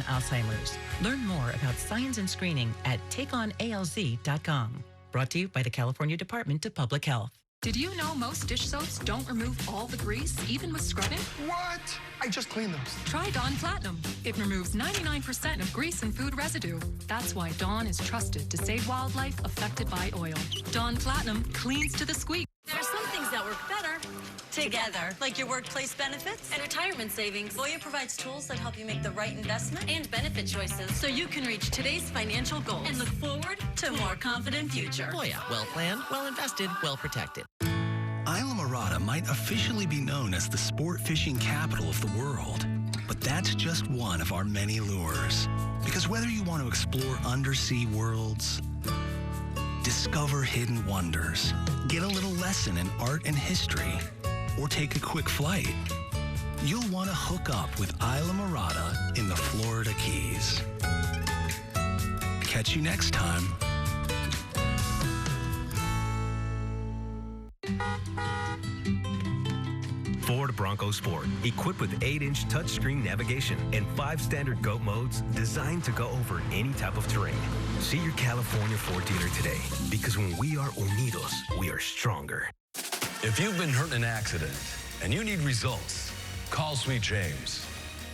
Alzheimer's. Learn more about signs and screening at takeonalz.com. Brought to you by the California Department of Public Health. Did you know most dish soaps don't remove all the grease, even with scrubbing? What? I just cleaned those. Try Dawn Platinum. It removes 99% of grease and food residue. That's why Dawn is trusted to save wildlife affected by oil. Dawn Platinum cleans to the squeak. There are some things that work better together, like your workplace benefits and retirement savings. Voya provides tools that help you make the right investment and benefit choices so you can reach today's financial goals and look forward to a more confident future. Voya, well planned, well invested, well protected. Islamorada might officially be known as the sport fishing capital of the world, but that's just one of our many lures. Because whether you want to explore undersea worlds, discover hidden wonders, get a little lesson in art and history, or take a quick flight, you'll want to hook up with Islamorada in the Florida Keys. Catch you next time. Ford Bronco Sport, equipped with 8-inch touchscreen navigation and 5 standard GOAT modes designed to go over any type of terrain. See your California Ford dealer today, because when we are unidos, we are stronger. If you've been hurt in an accident and you need results, call Sweet James.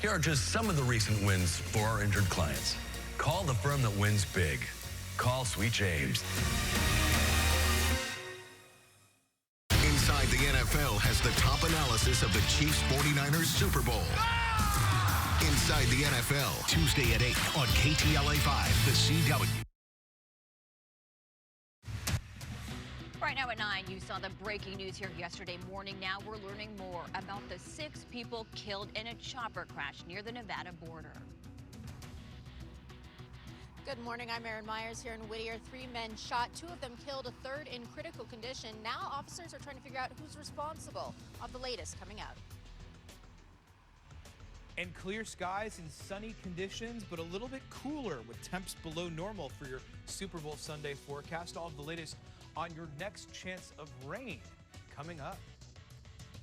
Here are just some of the recent wins for our injured clients. Call the firm that wins big. Call Sweet James. Inside the NFL has the top analysis of the Chiefs 49ers Super Bowl. Inside the NFL, Tuesday at 8 on KTLA 5, the CW. Right now at 9, you saw the breaking news here yesterday morning. Now we're learning more about the 6 people killed in a chopper crash near the Nevada border. Good morning, I'm Erin Myers here in Whittier. 3 men shot, 2 of them killed, a third in critical condition. Now officers are trying to figure out who's responsible. Of the latest coming out. And clear skies and sunny conditions, but a little bit cooler with temps below normal for your Super Bowl Sunday forecast. All of the latest on your next chance of rain coming up.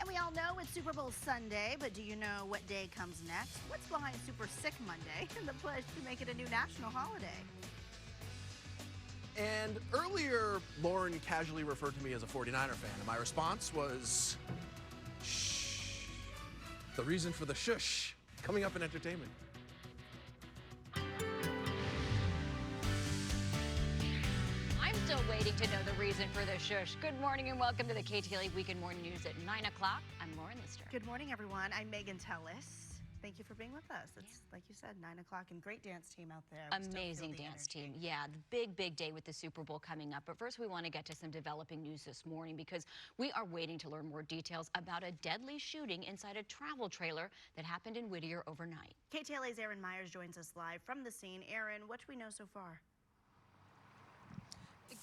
And we all know it's Super Bowl Sunday, but do you know what day comes next? What's behind Super Sick Monday and the pledge to make it a new national holiday? And earlier, Lauren casually referred to me as a 49er fan, and my response was, shh. The reason for the shush, coming up in entertainment. I'm still waiting to know the reason for the shush. Good morning and welcome to the KTLA Weekend Morning News at 9 o'clock. I'm Lauren Lister. Good morning, everyone. I'm Megan Tellis. Thank you for being with us. It's, like you said, 9 o'clock, and great dance team out there. Amazing dance team. Yeah, the big day with the Super Bowl coming up. But first, we want to get to some developing news this morning because we are waiting to learn more details about a deadly shooting inside a travel trailer that happened in Whittier overnight. KTLA's Erin Myers joins us live from the scene. Erin, what do we know so far?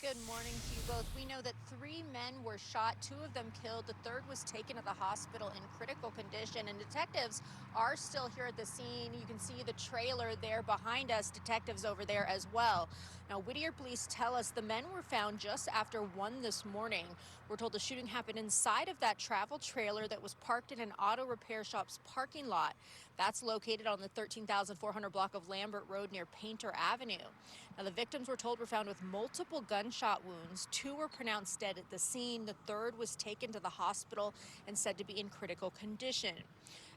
Good morning to you both. We know that 3 men were shot, 2 of them killed. The third was taken to the hospital in critical condition, and detectives are still here at the scene. You can see the trailer there behind us, detectives over there as well. Now, Whittier police tell us the men were found just after 1 this morning. We're told the shooting happened inside of that travel trailer that was parked in an auto repair shop's parking lot. That's located on the 13,400 block of Lambert Road near Painter Avenue. Now, the victims we're told were found with multiple gunshot wounds. 2 were pronounced dead at the scene. The third was taken to the hospital and said to be in critical condition.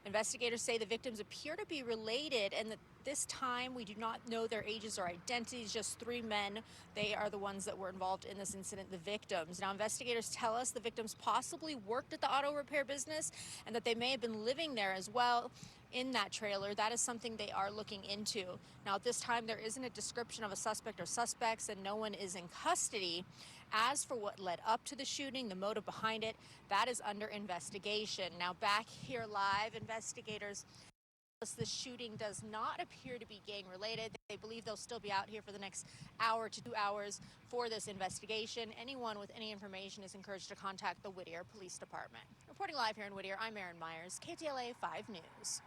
Investigators say the victims appear to be related, and that this time we do not know their ages or identities, just 3 men. They are the ones that were involved in this incident, the victims. Now, investigators tell us the victims possibly worked at the auto repair business and that they may have been living there as well in that trailer. That is something they are looking into. Now, at this time, there isn't a description of a suspect or suspects, and no one is in custody. As for what led up to the shooting, the motive behind it, that is under investigation. Now, back here live, investigators tell us the shooting does not appear to be gang related. They believe they'll still be out here for the next hour to 2 hours for this investigation. Anyone with any information is encouraged to contact the Whittier Police Department. Reporting live here in Whittier, I'm Erin Myers, KTLA 5 News.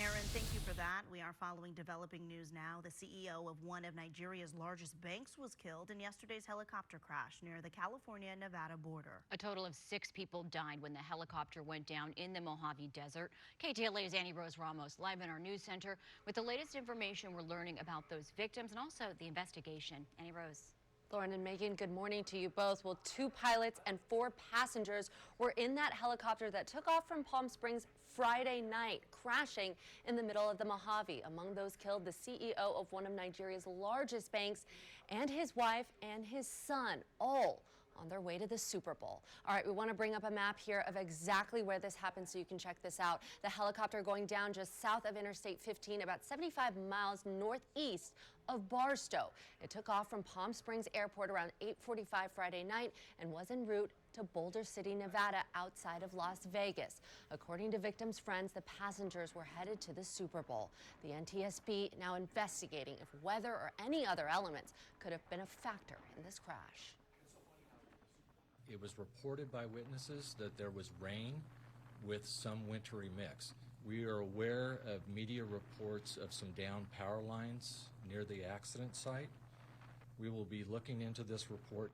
Aaron, thank you for that. We are following developing news now. The CEO of one of Nigeria's largest banks was killed in yesterday's helicopter crash near the California-Nevada border. A total of 6 people died when the helicopter went down in the Mojave Desert. KTLA's Annie Rose Ramos live in our news center with the latest information we're learning about those victims and also the investigation. Annie Rose. Lauren and Megan, good morning to you both. Well, 2 pilots and 4 passengers were in that helicopter that took off from Palm Springs Friday night, crashing in the middle of the Mojave. Among those killed, the CEO of one of Nigeria's largest banks and his wife and his son, all on their way to the Super Bowl. All right, we want to bring up a map here of exactly where this happened so you can check this out. The helicopter going down just south of Interstate 15, about 75 miles northeast of Barstow. It took off from Palm Springs Airport around 8:45 Friday night and was en route to Boulder City, Nevada, outside of Las Vegas. According to victims' friends, the passengers were headed to the Super Bowl. The NTSB now investigating if weather or any other elements could have been a factor in this crash. It was reported by witnesses that there was rain with some wintry mix. We are aware of media reports of some downed power lines near the accident site. We will be looking into this report.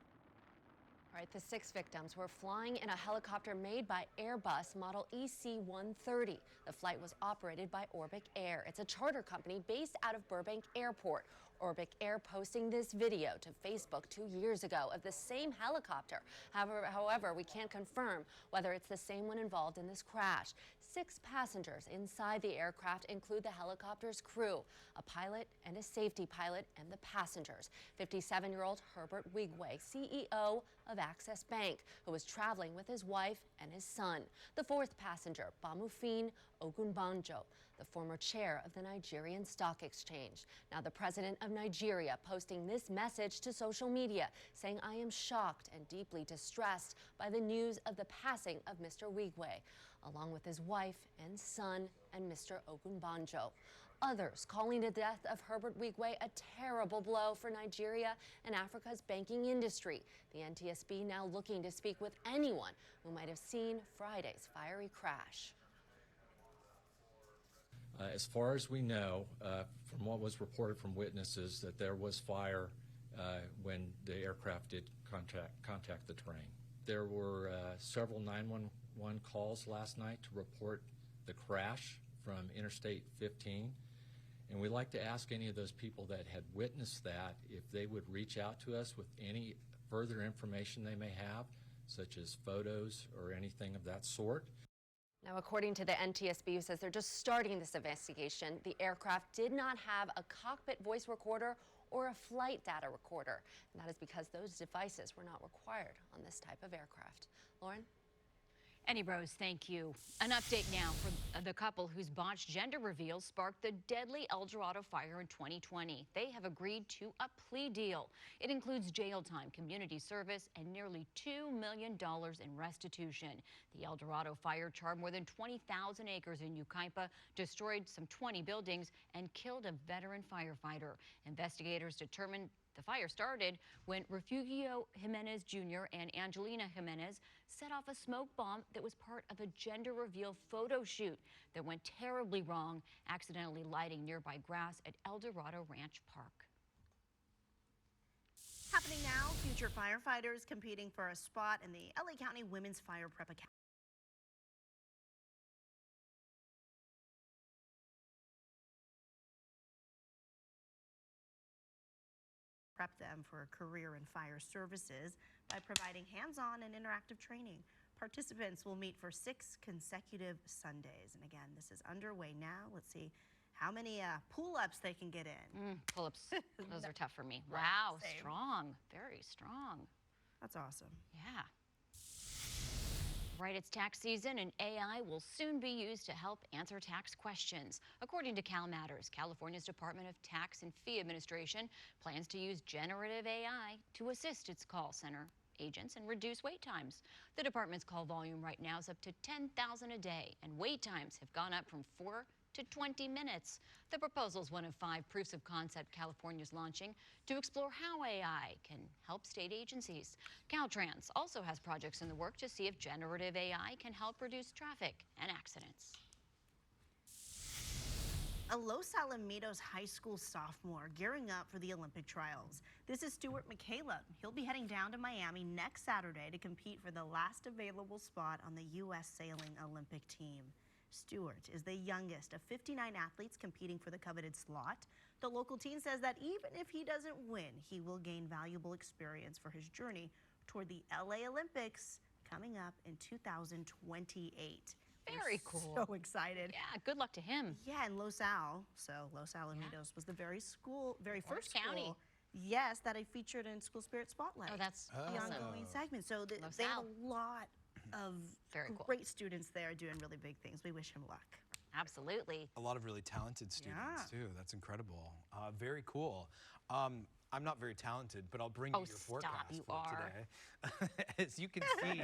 All right, the 6 victims were flying in a helicopter made by Airbus model EC-130. The flight was operated by Orbic Air. It's a charter company based out of Burbank Airport. Orbic Air posting this video to Facebook 2 years ago of the same helicopter. However, we can't confirm whether it's the same one involved in this crash. 6 passengers inside the aircraft include the helicopter's crew, a pilot and a safety pilot, and the passengers. 57-year-old Herbert Wigwe, CEO of Access Bank, who was traveling with his wife and his son. The 4th passenger, Bamufin Ogunbanjo, the former chair of the Nigerian Stock Exchange. Now, the president of Nigeria posting this message to social media, saying, "I am shocked and deeply distressed by the news of the passing of Mr. Wigwe, along with his wife and son and Mr. Ogunbanjo." Others calling the death of Herbert Wigwe a terrible blow for Nigeria and Africa's banking industry. The NTSB now looking to speak with anyone who might have seen Friday's fiery crash. As far as we know, from what was reported from witnesses, that there was fire when the aircraft did contact the terrain. There were several 911 calls last night to report the crash from Interstate 15. And we'd like to ask any of those people that had witnessed that if they would reach out to us with any further information they may have, such as photos or anything of that sort. Now, according to the NTSB, who says they're just starting this investigation, the aircraft did not have a cockpit voice recorder or a flight data recorder. And that is because those devices were not required on this type of aircraft. Lauren? Annie Rose, thank you. An update now for the couple whose botched gender reveal sparked the deadly El Dorado fire in 2020. They have agreed to a plea deal. It includes jail time, community service, and nearly $2 million in restitution. The El Dorado fire charred more than 20,000 acres in Yucaipa, destroyed some 20 buildings, and killed a veteran firefighter. Investigators determined the fire started when Refugio Jimenez Jr. and Angelina Jimenez set off a smoke bomb that was part of a gender reveal photo shoot that went terribly wrong, accidentally lighting nearby grass at El Dorado Ranch Park. Happening now, future firefighters competing for a spot in the LA County Women's Fire Prep Academy. Prep them for a career in fire services by providing hands-on and interactive training. Participants will meet for 6 consecutive Sundays. And again, this is underway now. Let's see how many pull-ups they can get in. Pull-ups, those are tough for me. Right, Wow, same. strong, very strong. That's awesome. Yeah. Right, it's tax season, and AI will soon be used to help answer tax questions. According to CalMatters, California's Department of Tax and Fee Administration plans to use generative AI to assist its call center agents and reduce wait times. The department's call volume right now is up to 10,000 a day, and wait times have gone up from 4 to 20 minutes. The proposal is one of 5 proofs of concept California's launching to explore how AI can help state agencies. Caltrans also has projects in the work to see if generative AI can help reduce traffic and accidents. A Los Alamitos high school sophomore gearing up for the Olympic trials. This is Stuart McCaleb. He'll be heading down to Miami next Saturday to compete for the last available spot on the U.S. sailing Olympic team. Stuart is the youngest of 59 athletes competing for the coveted slot. The local team says that even if he doesn't win, he will gain valuable experience for his journey toward the LA Olympics coming up in 2028. Very cool. So excited. Yeah, good luck to him. Yeah, and Los Alamitos was the very first County. school, yes, that I featured in School Spirit Spotlight. Oh, that's the awesome. ongoing segment. So they have a lot of great students there doing really big things. We wish him luck. Absolutely. A lot of really talented students too. That's incredible. Very cool. I'm not very talented, but I'll bring you your forecast for today. As you can see,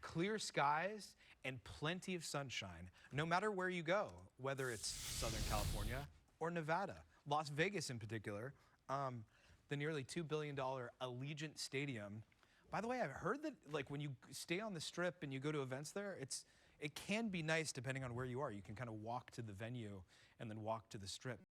clear skies and plenty of sunshine, no matter where you go, whether it's Southern California or Nevada, Las Vegas in particular, the nearly $2 billion Allegiant Stadium. By the way, I've heard that like when you stay on the Strip and you go to events there, it can be nice depending on where you are. You can kind of walk to the venue and then walk to the Strip.